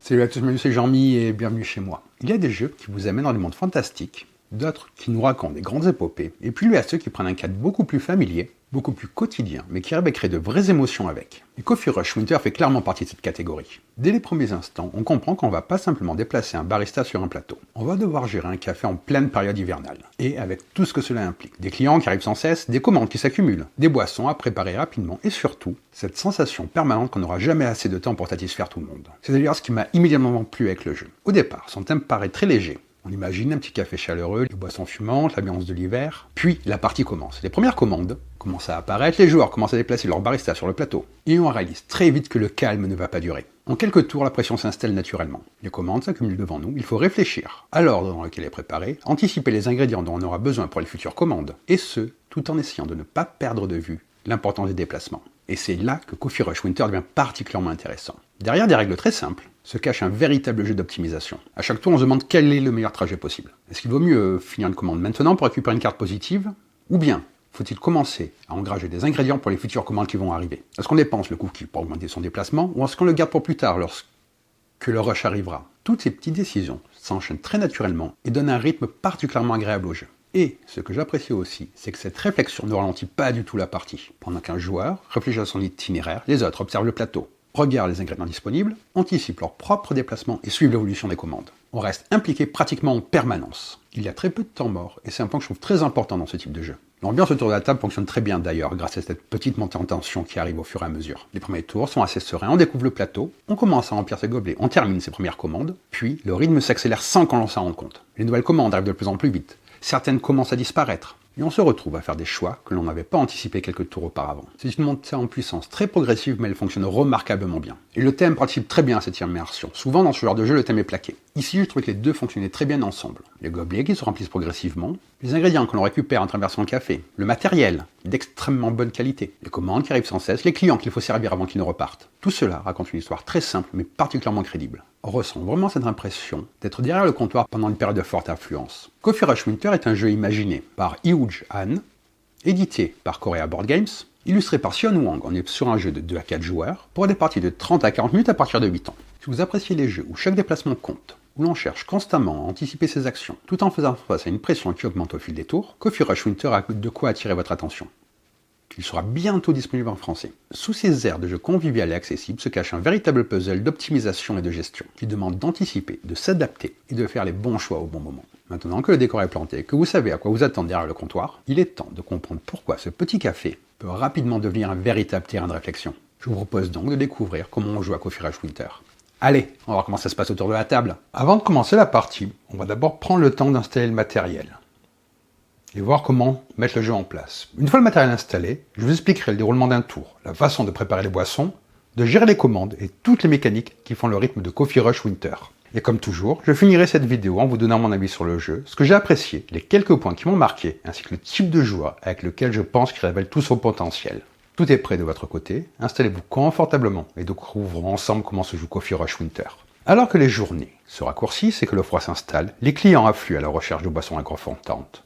Salut à tous, c'est Jean-Mi et bienvenue chez moi. Il y a des jeux qui vous amènent dans des mondes fantastiques, d'autres qui nous racontent des grandes épopées, et puis il y a ceux qui prennent un cadre beaucoup plus familier, beaucoup plus quotidien, mais qui arrivent à créer de vraies émotions avec. Et Coffee Rush Winter fait clairement partie de cette catégorie. Dès les premiers instants, on comprend qu'on va pas simplement déplacer un barista sur un plateau. On va devoir gérer un café en pleine période hivernale, et avec tout ce que cela implique. Des clients qui arrivent sans cesse, des commandes qui s'accumulent, des boissons à préparer rapidement, et surtout, cette sensation permanente qu'on n'aura jamais assez de temps pour satisfaire tout le monde. C'est d'ailleurs ce qui m'a immédiatement plu avec le jeu. Au départ, son thème paraît très léger. On imagine un petit café chaleureux, les boissons fumantes, l'ambiance de l'hiver. Puis, la partie commence. Les premières commandes commencent à apparaître, les joueurs commencent à déplacer leur barista sur le plateau. Et on réalise très vite que le calme ne va pas durer. En quelques tours, la pression s'installe naturellement. Les commandes s'accumulent devant nous, il faut réfléchir à l'ordre dans lequel est préparé, anticiper les ingrédients dont on aura besoin pour les futures commandes, et ce, tout en essayant de ne pas perdre de vue l'importance des déplacements. Et c'est là que Coffee Rush Winter devient particulièrement intéressant. Derrière des règles très simples, se cache un véritable jeu d'optimisation. À chaque tour, on se demande quel est le meilleur trajet possible. Est-ce qu'il vaut mieux finir une commande maintenant pour récupérer une carte positive? Ou bien, faut-il commencer à engranger des ingrédients pour les futures commandes qui vont arriver? Est-ce qu'on dépense le cookie pour augmenter son déplacement, ou est-ce qu'on le garde pour plus tard, lorsque le rush arrivera? Toutes ces petites décisions s'enchaînent très naturellement et donnent un rythme particulièrement agréable au jeu. Et ce que j'apprécie aussi, c'est que cette réflexion ne ralentit pas du tout la partie. Pendant qu'un joueur réfléchit à son itinéraire, les autres observent le plateau, regardent les ingrédients disponibles, anticipent leur propre déplacement et suivent l'évolution des commandes. On reste impliqué pratiquement en permanence. Il y a très peu de temps mort, et c'est un point que je trouve très important dans ce type de jeu. L'ambiance autour de la table fonctionne très bien d'ailleurs, grâce à cette petite montée en tension qui arrive au fur et à mesure. Les premiers tours sont assez sereins, on découvre le plateau, on commence à remplir ses gobelets, on termine ses premières commandes, puis le rythme s'accélère sans qu'on s'en rende compte. Les nouvelles commandes arrivent de plus en plus vite. Certaines commencent à disparaître, et on se retrouve à faire des choix que l'on n'avait pas anticipés quelques tours auparavant. C'est une montée en puissance très progressive, mais elle fonctionne remarquablement bien. Et le thème participe très bien à cette immersion. Souvent dans ce genre de jeu, le thème est plaqué. Ici, je trouve que les deux fonctionnaient très bien ensemble. Les gobelets qui se remplissent progressivement, les ingrédients que l'on récupère en traversant le café, le matériel d'extrêmement bonne qualité, les commandes qui arrivent sans cesse, les clients qu'il faut servir avant qu'ils ne repartent. Tout cela raconte une histoire très simple, mais particulièrement crédible. On ressent vraiment cette impression d'être derrière le comptoir pendant une période de forte influence. Coffee Rush Winter est un jeu imaginé par Hyuj Han, édité par Korea Board Games, illustré par Sion Wang. On est sur un jeu de 2 à 4 joueurs, pour des parties de 30 à 40 minutes à partir de 8 ans. Si vous appréciez les jeux où chaque déplacement compte, où l'on cherche constamment à anticiper ses actions, tout en faisant face à une pression qui augmente au fil des tours, Coffee Rush Winter a de quoi attirer votre attention. Il sera bientôt disponible en français. Sous ces airs de jeu convivial et accessible se cache un véritable puzzle d'optimisation et de gestion, qui demande d'anticiper, de s'adapter et de faire les bons choix au bon moment. Maintenant que le décor est planté, que vous savez à quoi vous attendre derrière le comptoir, il est temps de comprendre pourquoi ce petit café peut rapidement devenir un véritable terrain de réflexion. Je vous propose donc de découvrir comment on joue à Coffee Rush Winter. Allez, on va voir comment ça se passe autour de la table. Avant de commencer la partie, on va d'abord prendre le temps d'installer le matériel et voir comment mettre le jeu en place. Une fois le matériel installé, je vous expliquerai le déroulement d'un tour, la façon de préparer les boissons, de gérer les commandes et toutes les mécaniques qui font le rythme de Coffee Rush Winter. Et comme toujours, je finirai cette vidéo en vous donnant mon avis sur le jeu, ce que j'ai apprécié, les quelques points qui m'ont marqué, ainsi que le type de joueur avec lequel je pense qu'il révèle tout son potentiel. Tout est prêt de votre côté, installez-vous confortablement et découvrons ensemble comment se joue Coffee Rush Winter. Alors que les journées se raccourcissent et que le froid s'installe, les clients affluent à la recherche de boissons réconfortantes.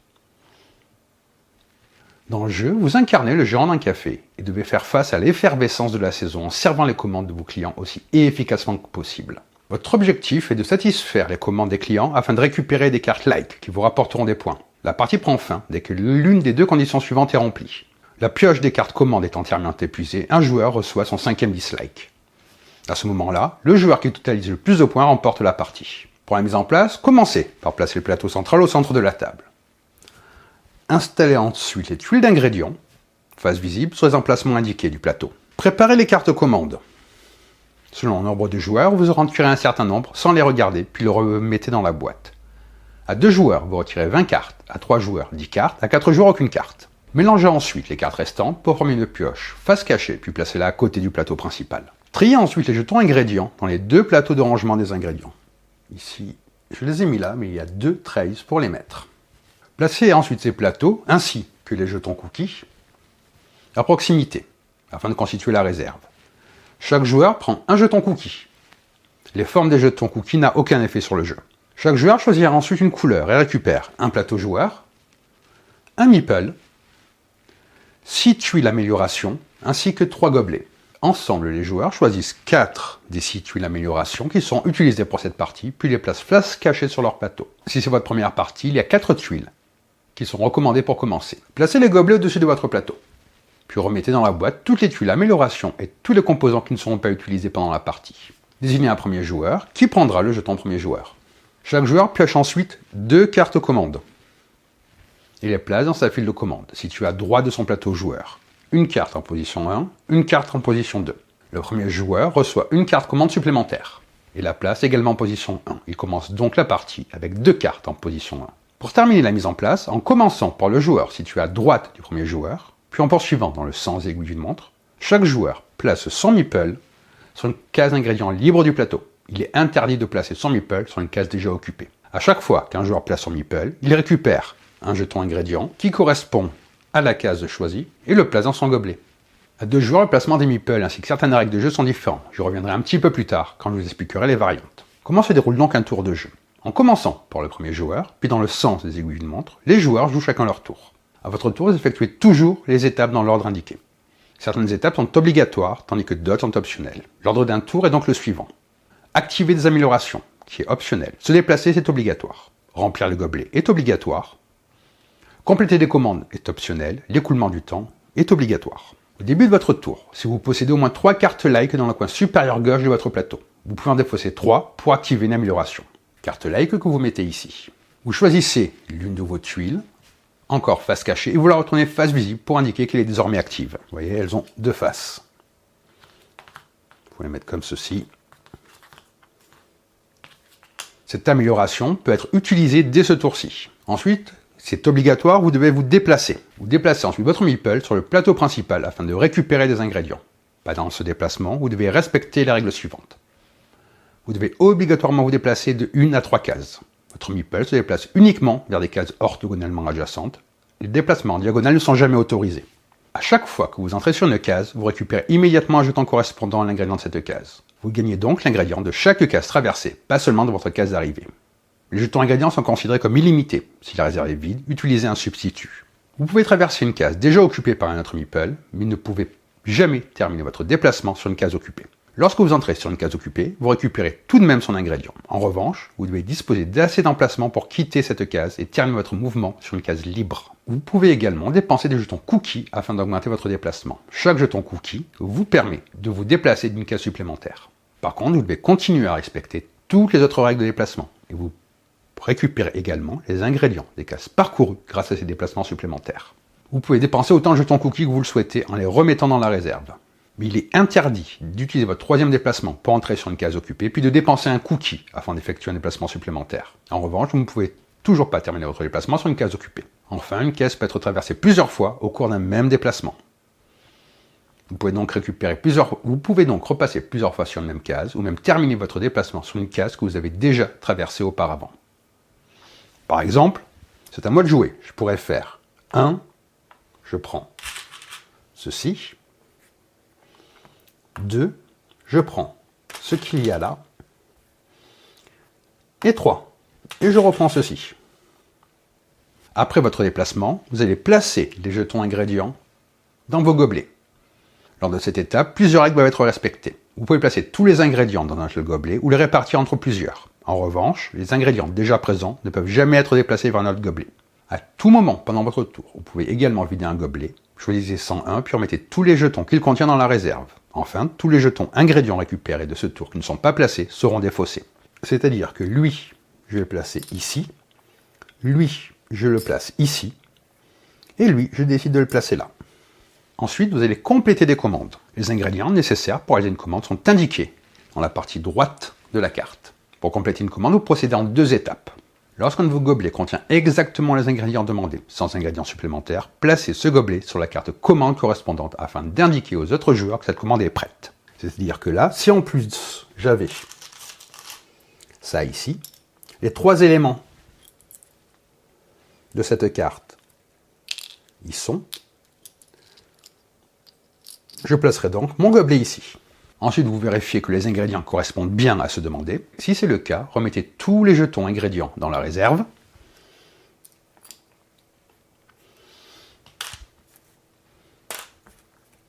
Dans le jeu, vous incarnez le gérant d'un café et devez faire face à l'effervescence de la saison en servant les commandes de vos clients aussi efficacement que possible. Votre objectif est de satisfaire les commandes des clients afin de récupérer des cartes like qui vous rapporteront des points. La partie prend fin dès que l'une des deux conditions suivantes est remplie. La pioche des cartes commandes étant entièrement épuisée, un joueur reçoit son 5e dislike. À ce moment-là, le joueur qui totalise le plus de points remporte la partie. Pour la mise en place, commencez par placer le plateau central au centre de la table. Installez ensuite les tuiles d'ingrédients, face visible sur les emplacements indiqués du plateau. Préparez les cartes commandes. Selon le nombre de joueurs, vous en retirez un certain nombre sans les regarder, puis le remettez dans la boîte. À 2 joueurs, vous retirez 20 cartes, à 3 joueurs, 10 cartes, à 4 joueurs, aucune carte. Mélangez ensuite les cartes restantes pour former une pioche, face cachée, puis placez-la à côté du plateau principal. Triez ensuite les jetons ingrédients dans les 2 plateaux de rangement des ingrédients. Ici, je les ai mis là, mais il y a 2 trays pour les mettre. Placez ensuite ces plateaux, ainsi que les jetons cookies, à proximité, afin de constituer la réserve. Chaque joueur prend un jeton cookie. Les formes des jetons cookies n'ont aucun effet sur le jeu. Chaque joueur choisira ensuite une couleur et récupère un plateau joueur, un meeple, 6 tuiles amélioration, ainsi que 3 gobelets. Ensemble, les joueurs choisissent 4 des 6 tuiles d'amélioration qui sont utilisées pour cette partie, puis les placent face cachée sur leur plateau. Si c'est votre première partie, il y a 4 tuiles qui sont recommandées pour commencer. Placez les gobelets au-dessus de votre plateau. Puis remettez dans la boîte toutes les tuiles d'amélioration et tous les composants qui ne seront pas utilisés pendant la partie. Désignez un premier joueur qui prendra le jeton premier joueur. Chaque joueur pioche ensuite 2 cartes commandes et les place dans sa file de commande, située à droite de son plateau joueur. Une carte en position 1, une carte en position 2. Le premier joueur reçoit une carte commande supplémentaire et la place également en position 1. Il commence donc la partie avec 2 cartes en position 1. Pour terminer la mise en place, en commençant par le joueur situé à droite du premier joueur, puis en poursuivant dans le sens aiguille d'une montre, chaque joueur place son meeple sur une case ingrédient libre du plateau. Il est interdit de placer son meeple sur une case déjà occupée. À chaque fois qu'un joueur place son meeple, il récupère un jeton ingrédient qui correspond à la case choisie et le place dans son gobelet. À 2 joueurs, le placement des meeples ainsi que certaines règles de jeu sont différents. Je reviendrai un petit peu plus tard quand je vous expliquerai les variantes. Comment se déroule donc un tour de jeu? En commençant par le premier joueur, puis dans le sens des aiguilles d'une montre, les joueurs jouent chacun leur tour. À votre tour, vous effectuez toujours les étapes dans l'ordre indiqué. Certaines étapes sont obligatoires, tandis que d'autres sont optionnelles. L'ordre d'un tour est donc le suivant. Activer des améliorations, qui est optionnel. Se déplacer, c'est obligatoire. Remplir le gobelet est obligatoire. Compléter des commandes est optionnel. L'écoulement du temps est obligatoire. Au début de votre tour, si vous possédez au moins 3 cartes like dans le coin supérieur gauche de votre plateau, vous pouvez en défausser 3 pour activer une amélioration. Carte like que vous mettez ici. Vous choisissez l'une de vos tuiles, encore face cachée, et vous la retournez face visible pour indiquer qu'elle est désormais active. Vous voyez, elles ont 2 faces. Vous pouvez les mettre comme ceci. Cette amélioration peut être utilisée dès ce tour-ci. Ensuite, c'est obligatoire, vous devez vous déplacer. Vous déplacez ensuite votre meeple sur le plateau principal afin de récupérer des ingrédients. Pendant ce déplacement, vous devez respecter les règles suivantes. Vous devez obligatoirement vous déplacer de 1 à 3 cases. Votre meeple se déplace uniquement vers des cases orthogonalement adjacentes. Les déplacements en diagonale ne sont jamais autorisés. À chaque fois que vous entrez sur une case, vous récupérez immédiatement un jeton correspondant à l'ingrédient de cette case. Vous gagnez donc l'ingrédient de chaque case traversée, pas seulement de votre case d'arrivée. Les jetons ingrédients sont considérés comme illimités. Si la réserve est vide, utilisez un substitut. Vous pouvez traverser une case déjà occupée par un autre meeple, mais ne pouvez jamais terminer votre déplacement sur une case occupée. Lorsque vous entrez sur une case occupée, vous récupérez tout de même son ingrédient. En revanche, vous devez disposer d'assez d'emplacement pour quitter cette case et terminer votre mouvement sur une case libre. Vous pouvez également dépenser des jetons cookies afin d'augmenter votre déplacement. Chaque jeton cookie vous permet de vous déplacer d'une case supplémentaire. Par contre, vous devez continuer à respecter toutes les autres règles de déplacement et vous récupérez également les ingrédients des cases parcourues grâce à ces déplacements supplémentaires. Vous pouvez dépenser autant de jetons cookies que vous le souhaitez en les remettant dans la réserve. Mais il est interdit d'utiliser votre troisième déplacement pour entrer sur une case occupée, puis de dépenser un cookie afin d'effectuer un déplacement supplémentaire. En revanche, vous ne pouvez toujours pas terminer votre déplacement sur une case occupée. Enfin, une case peut être traversée plusieurs fois au cours d'un même déplacement. Vous pouvez donc repasser plusieurs fois sur une même case, ou même terminer votre déplacement sur une case que vous avez déjà traversée auparavant. Par exemple, c'est à moi de jouer. Je pourrais faire 1, je prends ceci. 2, je prends ce qu'il y a là. Et 3, et je reprends ceci. Après votre déplacement, vous allez placer les jetons ingrédients dans vos gobelets. Lors de cette étape, plusieurs règles doivent être respectées. Vous pouvez placer tous les ingrédients dans un seul gobelet ou les répartir entre plusieurs. En revanche, les ingrédients déjà présents ne peuvent jamais être déplacés vers un autre gobelet. À tout moment pendant votre tour, vous pouvez également vider un gobelet. Choisissez 101 puis remettez tous les jetons qu'il contient dans la réserve. Enfin, tous les jetons ingrédients récupérés de ce tour qui ne sont pas placés seront défaussés. C'est-à-dire que lui, je vais le placer ici, lui, je le place ici, et lui, je décide de le placer là. Ensuite, vous allez compléter des commandes. Les ingrédients nécessaires pour réaliser une commande sont indiqués dans la partie droite de la carte. Pour compléter une commande, vous procédez en 2 étapes. Lorsqu'un de vos gobelets contient exactement les ingrédients demandés, sans ingrédients supplémentaires, placez ce gobelet sur la carte commande correspondante afin d'indiquer aux autres joueurs que cette commande est prête. C'est-à-dire que là, si en plus j'avais ça ici, les 3 éléments de cette carte y sont, je placerai donc mon gobelet ici. Ensuite, vous vérifiez que les ingrédients correspondent bien à ceux demandés. Si c'est le cas, remettez tous les jetons ingrédients dans la réserve.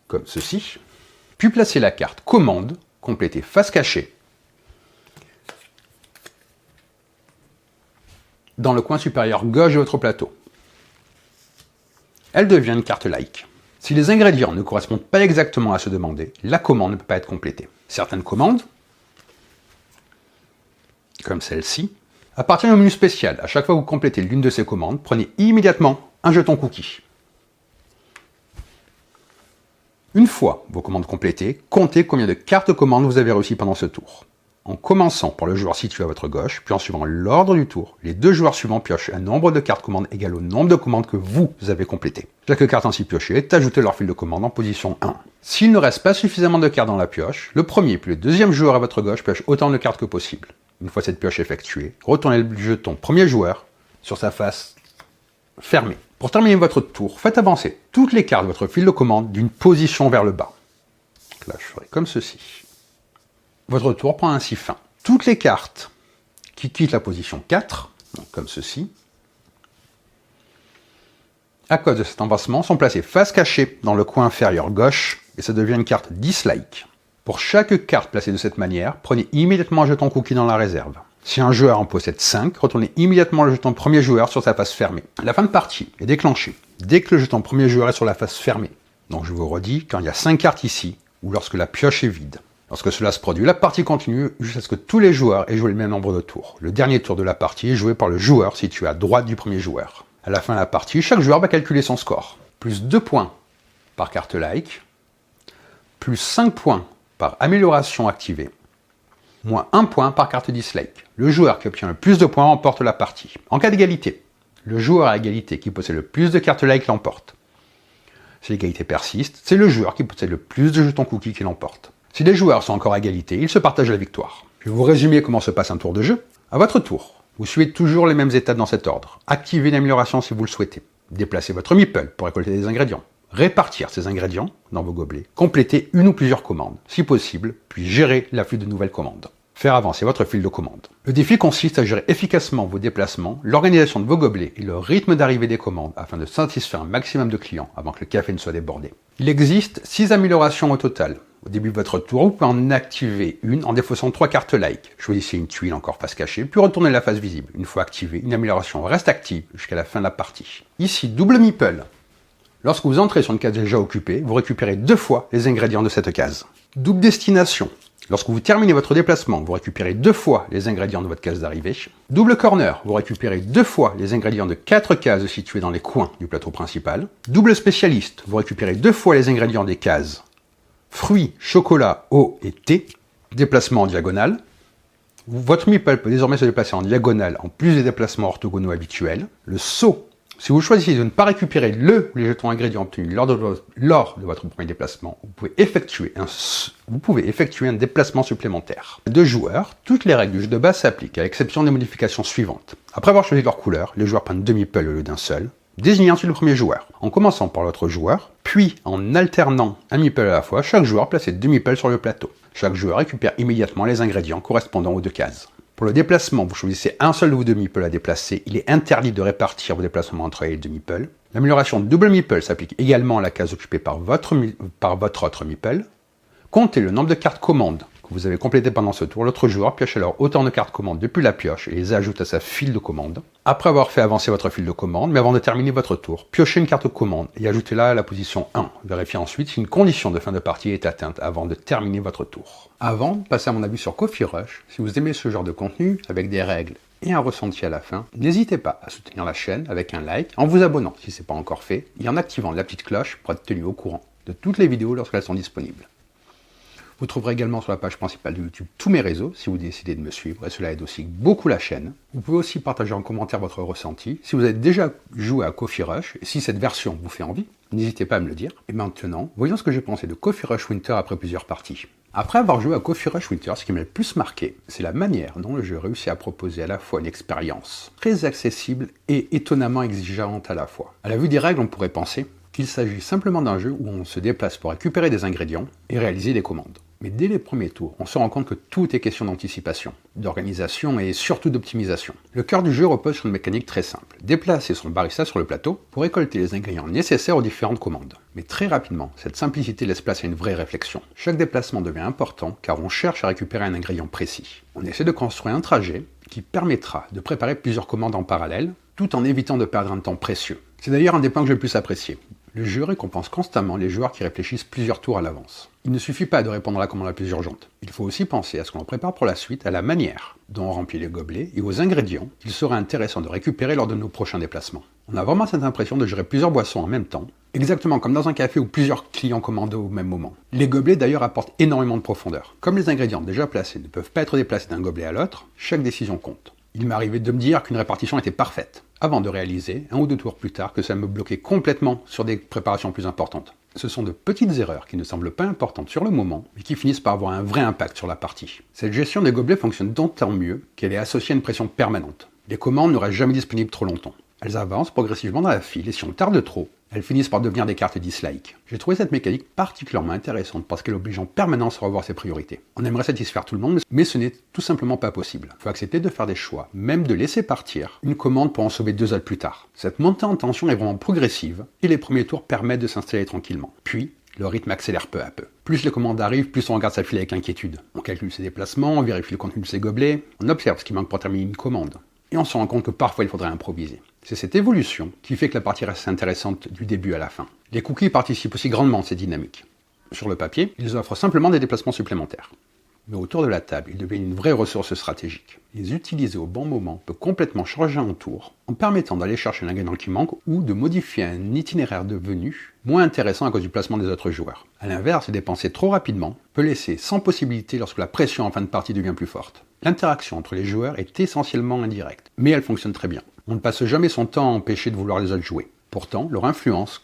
Comme ceci. Puis placez la carte commande, complétée face cachée, dans le coin supérieur gauche de votre plateau. Elle devient une carte like. Si les ingrédients ne correspondent pas exactement à ceux demandés, la commande ne peut pas être complétée. Certaines commandes, comme celle-ci, appartiennent au menu spécial. À chaque fois que vous complétez l'une de ces commandes, prenez immédiatement un jeton cookie. Une fois vos commandes complétées, comptez combien de cartes commandes vous avez réussi pendant ce tour. En commençant par le joueur situé à votre gauche, puis en suivant l'ordre du tour, les deux joueurs suivants piochent un nombre de cartes commandes égal au nombre de commandes que vous avez complétées. Chaque carte ainsi piochée est ajoutée à leur fil de commande en position 1. S'il ne reste pas suffisamment de cartes dans la pioche, le premier puis le deuxième joueur à votre gauche pioche autant de cartes que possible. Une fois cette pioche effectuée, retournez le jeton premier joueur sur sa face fermée. Pour terminer votre tour, faites avancer toutes les cartes de votre fil de commande d'une position vers le bas. Là, je ferai comme ceci. Votre tour prend ainsi fin. Toutes les cartes qui quittent la position 4, donc comme ceci, à cause de cet avancement, sont placées face cachée dans le coin inférieur gauche et ça devient une carte dislike. Pour chaque carte placée de cette manière, prenez immédiatement un jeton cookie dans la réserve. Si un joueur en possède 5, retournez immédiatement le jeton premier joueur sur sa face fermée. La fin de partie est déclenchée dès que le jeton premier joueur est sur la face fermée. Donc je vous redis, quand il y a 5 cartes ici, ou lorsque la pioche est vide. Lorsque cela se produit, la partie continue jusqu'à ce que tous les joueurs aient joué le même nombre de tours. Le dernier tour de la partie est joué par le joueur situé à droite du premier joueur. À la fin de la partie, chaque joueur va calculer son score. Plus 2 points par carte like, plus 5 points par amélioration activée, moins 1 point par carte dislike. Le joueur qui obtient le plus de points remporte la partie. En cas d'égalité, le joueur à égalité qui possède le plus de cartes like l'emporte. Si l'égalité persiste, c'est le joueur qui possède le plus de jetons cookies qui l'emporte. Si les joueurs sont encore à égalité, ils se partagent la victoire. Je vais vous résumer comment se passe un tour de jeu. À votre tour, vous suivez toujours les mêmes étapes dans cet ordre. Activez une amélioration si vous le souhaitez. Déplacez votre meeple pour récolter des ingrédients. Répartir ces ingrédients dans vos gobelets. Compléter une ou plusieurs commandes, si possible, puis gérer l'afflux de nouvelles commandes. Faire avancer votre fil de commande. Le défi consiste à gérer efficacement vos déplacements, l'organisation de vos gobelets et le rythme d'arrivée des commandes afin de satisfaire un maximum de clients avant que le café ne soit débordé. Il existe 6 améliorations au total. Au début de votre tour, vous pouvez en activer une en défaussant 3 cartes like. Choisissez une tuile encore face cachée, puis retournez la face visible. Une fois activée, une amélioration reste active jusqu'à la fin de la partie. Ici, double meeple. Lorsque vous entrez sur une case déjà occupée, vous récupérez 2 fois les ingrédients de cette case. Double destination. Lorsque vous terminez votre déplacement, vous récupérez 2 fois les ingrédients de votre case d'arrivée. Double corner, vous récupérez 2 fois les ingrédients de 4 cases situées dans les coins du plateau principal. Double spécialiste, vous récupérez 2 fois les ingrédients des cases fruits, chocolat, eau et thé. Déplacement en diagonale. Votre meeple peut désormais se déplacer en diagonale en plus des déplacements orthogonaux habituels. Le saut. Si vous choisissez de ne pas récupérer le ou les jetons ingrédients obtenus lors de votre premier déplacement, vous pouvez effectuer un déplacement supplémentaire. À 2 joueurs, toutes les règles du jeu de base s'appliquent, à l'exception des modifications suivantes. Après avoir choisi leur couleur, les joueurs prennent 2 meeples au lieu d'un seul. Désignez ensuite le premier joueur, en commençant par l'autre joueur, puis en alternant un meeple à la fois, chaque joueur place 2 meeples sur le plateau. Chaque joueur récupère immédiatement les ingrédients correspondant aux 2 cases. Pour le déplacement, vous choisissez un seul de vos 2 meeples à déplacer. Il est interdit de répartir vos déplacements entre les 2 meeples. L'amélioration de double meeple s'applique également à la case occupée par votre autre meeple. Comptez le nombre de cartes commandes que vous avez complétées pendant ce tour. L'autre joueur pioche alors autant de cartes commandes depuis la pioche et les ajoute à sa file de commande. Après avoir fait avancer votre file de commande, mais avant de terminer votre tour, piochez une carte commande et ajoutez-la à la position 1. Vérifiez ensuite si une condition de fin de partie est atteinte avant de terminer votre tour. Avant de passer à mon avis sur Coffee Rush, si vous aimez ce genre de contenu avec des règles et un ressenti à la fin, n'hésitez pas à soutenir la chaîne avec un like, en vous abonnant si ce n'est pas encore fait, et en activant la petite cloche pour être tenu au courant de toutes les vidéos lorsqu'elles sont disponibles. Vous trouverez également sur la page principale de YouTube tous mes réseaux si vous décidez de me suivre, et cela aide aussi beaucoup la chaîne. Vous pouvez aussi partager en commentaire votre ressenti. Si vous avez déjà joué à Coffee Rush, et si cette version vous fait envie, n'hésitez pas à me le dire. Et maintenant, voyons ce que j'ai pensé de Coffee Rush Winter après plusieurs parties. Après avoir joué à Coffee Rush Winter, ce qui m'a le plus marqué, c'est la manière dont le jeu réussit à proposer à la fois une expérience très accessible et étonnamment exigeante à la fois. À la vue des règles, on pourrait penser qu'il s'agit simplement d'un jeu où on se déplace pour récupérer des ingrédients et réaliser des commandes. Mais dès les premiers tours, on se rend compte que tout est question d'anticipation, d'organisation et surtout d'optimisation. Le cœur du jeu repose sur une mécanique très simple. Déplacer son barista sur le plateau pour récolter les ingrédients nécessaires aux différentes commandes. Mais très rapidement, cette simplicité laisse place à une vraie réflexion. Chaque déplacement devient important car on cherche à récupérer un ingrédient précis. On essaie de construire un trajet qui permettra de préparer plusieurs commandes en parallèle, tout en évitant de perdre un temps précieux. C'est d'ailleurs un des points que j'ai le plus apprécié. Le jeu récompense constamment les joueurs qui réfléchissent plusieurs tours à l'avance. Il ne suffit pas de répondre à la commande la plus urgente. Il faut aussi penser à ce qu'on prépare pour la suite, à la manière dont on remplit les gobelets et aux ingrédients qu'il sera intéressant de récupérer lors de nos prochains déplacements. On a vraiment cette impression de gérer plusieurs boissons en même temps, exactement comme dans un café où plusieurs clients commandent au même moment. Les gobelets d'ailleurs apportent énormément de profondeur. Comme les ingrédients déjà placés ne peuvent pas être déplacés d'un gobelet à l'autre, chaque décision compte. Il m'est arrivé de me dire qu'une répartition était parfaite, avant de réaliser, un ou deux tours plus tard, que ça me bloquait complètement sur des préparations plus importantes. Ce sont de petites erreurs qui ne semblent pas importantes sur le moment, mais qui finissent par avoir un vrai impact sur la partie. Cette gestion des gobelets fonctionne d'autant mieux qu'elle est associée à une pression permanente. Les commandes ne restent jamais disponibles trop longtemps. Elles avancent progressivement dans la file et si on tarde trop, elles finissent par devenir des cartes dislike. J'ai trouvé cette mécanique particulièrement intéressante parce qu'elle oblige en permanence à revoir ses priorités. On aimerait satisfaire tout le monde, mais ce n'est tout simplement pas possible. Il faut accepter de faire des choix, même de laisser partir une commande pour en sauver 2 autres plus tard. Cette montée en tension est vraiment progressive et les premiers tours permettent de s'installer tranquillement. Puis, le rythme accélère peu à peu. Plus les commandes arrivent, plus on regarde sa file avec inquiétude. On calcule ses déplacements, on vérifie le contenu de ses gobelets, on observe ce qui manque pour terminer une commande. Et on se rend compte que parfois il faudrait improviser. C'est cette évolution qui fait que la partie reste intéressante du début à la fin. Les cookies participent aussi grandement de ces dynamiques. Sur le papier, ils offrent simplement des déplacements supplémentaires. Mais autour de la table, ils deviennent une vraie ressource stratégique. Les utiliser au bon moment peut complètement changer un tour en permettant d'aller chercher l'ingrédient qui manque ou de modifier un itinéraire devenu moins intéressant à cause du placement des autres joueurs. A l'inverse, dépenser trop rapidement peut laisser sans possibilité lorsque la pression en fin de partie devient plus forte. L'interaction entre les joueurs est essentiellement indirecte, mais elle fonctionne très bien. On ne passe jamais son temps à empêcher de vouloir les autres jouer. Pourtant, leur influence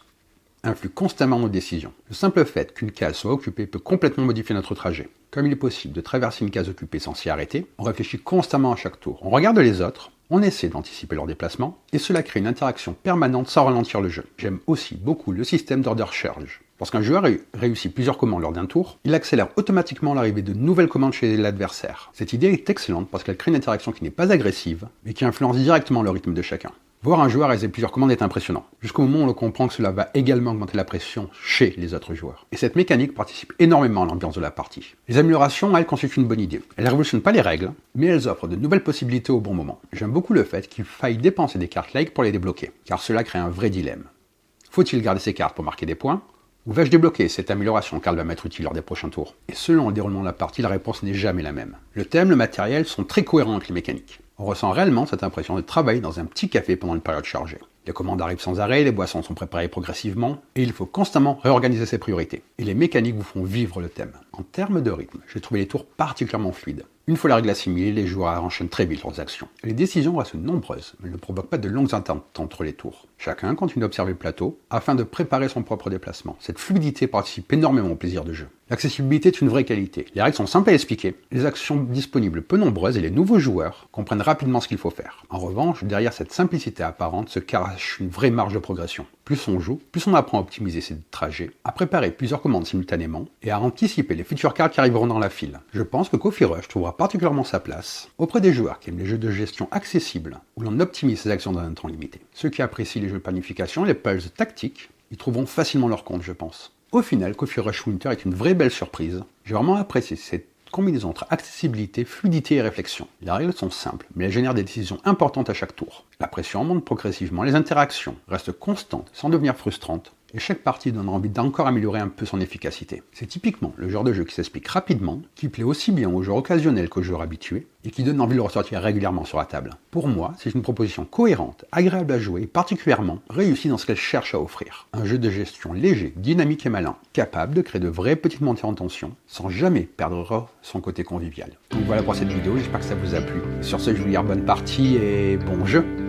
influe constamment nos décisions. Le simple fait qu'une case soit occupée peut complètement modifier notre trajet. Comme il est possible de traverser une case occupée sans s'y arrêter, on réfléchit constamment à chaque tour. On regarde les autres, on essaie d'anticiper leur déplacement, et cela crée une interaction permanente sans ralentir le jeu. J'aime aussi beaucoup le système d'order charge. Lorsqu'un joueur réussit plusieurs commandes lors d'un tour, il accélère automatiquement l'arrivée de nouvelles commandes chez l'adversaire. Cette idée est excellente parce qu'elle crée une interaction qui n'est pas agressive, mais qui influence directement le rythme de chacun. Voir un joueur réaliser plusieurs commandes est impressionnant, jusqu'au moment où on comprend que cela va également augmenter la pression chez les autres joueurs. Et cette mécanique participe énormément à l'ambiance de la partie. Les améliorations, elles, constituent une bonne idée. Elles ne révolutionnent pas les règles, mais elles offrent de nouvelles possibilités au bon moment. J'aime beaucoup le fait qu'il faille dépenser des cartes like pour les débloquer, car cela crée un vrai dilemme. Faut-il garder ces cartes pour marquer des points ? Ou vais-je débloquer cette amélioration car elle va m'être utile lors des prochains tours? Et selon le déroulement de la partie, la réponse n'est jamais la même. Le thème, le matériel sont très cohérents avec les mécaniques. On ressent réellement cette impression de travailler dans un petit café pendant une période chargée. Les commandes arrivent sans arrêt, les boissons sont préparées progressivement, et il faut constamment réorganiser ses priorités. Et les mécaniques vous font vivre le thème. En termes de rythme, j'ai trouvé les tours particulièrement fluides. Une fois la règle assimilée, les joueurs enchaînent très vite leurs actions. Les décisions restent nombreuses, mais ne provoquent pas de longues attentes entre les tours. Chacun continue d'observer le plateau afin de préparer son propre déplacement. Cette fluidité participe énormément au plaisir de jeu. L'accessibilité est une vraie qualité. Les règles sont simples à expliquer, les actions disponibles peu nombreuses et les nouveaux joueurs comprennent rapidement ce qu'il faut faire. En revanche, derrière cette simplicité apparente se cache une vraie marge de progression. Plus on joue, plus on apprend à optimiser ses trajets, à préparer plusieurs commandes simultanément et à anticiper les futures cartes qui arriveront dans la file. Je pense que Coffee Rush trouvera particulièrement sa place auprès des joueurs qui aiment les jeux de gestion accessibles où l'on optimise ses actions dans un temps limité. Ceux qui apprécient les jeux de planification et les puzzles tactiques y trouveront facilement leur compte, je pense. Au final, Coffee Rush Winter est une vraie belle surprise. J'ai vraiment apprécié cette combinaison entre accessibilité, fluidité et réflexion. Les règles sont simples, mais elles génèrent des décisions importantes à chaque tour. La pression monte progressivement, les interactions restent constantes sans devenir frustrantes, et chaque partie donne envie d'encore améliorer un peu son efficacité. C'est typiquement le genre de jeu qui s'explique rapidement, qui plaît aussi bien aux joueurs occasionnels qu'aux joueurs habitués, et qui donne envie de le ressortir régulièrement sur la table. Pour moi, c'est une proposition cohérente, agréable à jouer et particulièrement réussie dans ce qu'elle cherche à offrir. Un jeu de gestion léger, dynamique et malin, capable de créer de vraies petites montées en tension, sans jamais perdre son côté convivial. Donc voilà pour cette vidéo, j'espère que ça vous a plu. Sur ce, je vous dis bonne partie et bon jeu!